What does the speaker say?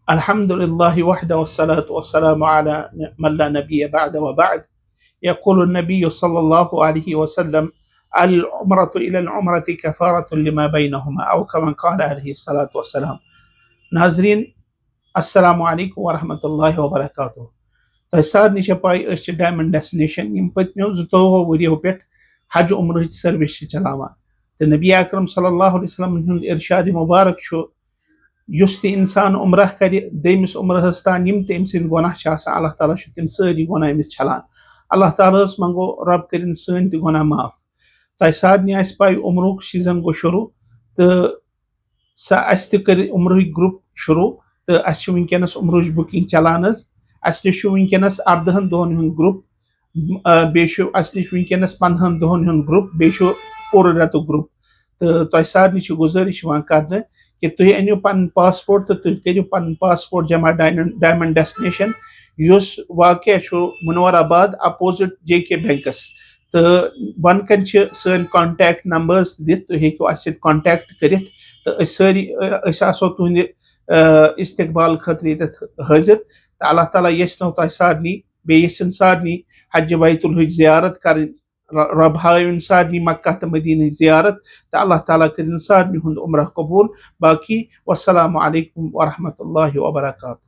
الحمد لله وحده والصلاة والسلام على من لا نبي بعد وبعد. يقول النبي صلى الله عليه وسلم: العمرة إلى العمرة كفارة لما بينهما، أو كما قال عليه الصلاة والسلام. ناظرين السلام عليكم ورحمة الله وبركاته. تسار نشپاي أش diamond destination يم پتميو زتوه وريو پٮ۪ٹھ حج عمرہ سروس چلاوان تہٕ نبی اکرم صلی اللہ علیہ وسلم ہُنٛد ارشاد مبارک چھُ یُس تہِ انسان عمرہ کرِ دوٚیمِس عمرہس تام یِم تہِ أمۍ سٕنٛدۍ گۄناہ چھِ آسان اللہ تعالیٰ چھُ تِم سٲری گۄناہ أمِس چھلان. اللہ تعالیٰ ہس منگو رب کٔرِنۍ سٲنۍ تہِ گۄناہ معاف. تۄہہِ سارنٕے آسہِ پاے عمرُک سیٖزن گوٚو شروٗع تہٕ اَسہِ تہِ کٔرۍ عمرٕکۍ گرُپ شروٗع تہٕ اَسہِ چھِ وٕنکیٚنس عمرٕچ بُکِنگ چلان حظ. اَسہِ نِش چھُ وٕنکیٚنس 18 دۄہن ہُنٛد گرُپ، بیٚیہِ چھُ اَسہِ نِش وٕنکیٚنس 15 دۄہن ہُنٛد گرُپ، بیٚیہِ چھُ پوٗرٕ رٮ۪تُک گرُپ. تہٕ تۄہہِ سارنٕے چھِ گُزٲرِش یِوان کرنہٕ کہ تُہۍ أنِو پنُن پاسپورٹ تہٕ تُہۍ کٔرِو پنُن پاسپورٹ جمع ڈایمنڈ ڈیسٹنیشن یُس واقع چھُ مُنور آباد اپوزِٹ JK بینکس. تہٕ بۄنہٕ کَنۍ چھِ سٲنۍ کانٹیکٹ نمبٲرٕس دِتھ، تُہۍ ہیٚکِو اَسہِ سۭتۍ کانٹیکٹ کٔرِتھ تہٕ أسۍ آسو تُہنٛدِ استقبال خٲطرٕ ییٚتٮ۪تھ حٲضِر. تہٕ اللہ تعالیٰ یژھنو تۄہہِ سارنٕے بیٚیہِ یژھن سارنٕے حجہِ بیت الٕچ زیارت کَرٕنۍ، رب ہٲوِن سارنٕے مکہ تہٕ مدیٖنٕچ زیارت تہٕ اللہ تعالیٰ کٔرِنۍ سارنٕے ہُنٛد عمرہ قبوٗل. باقی والسلام علیکم ورحمۃ اللہ وبرکاتہ.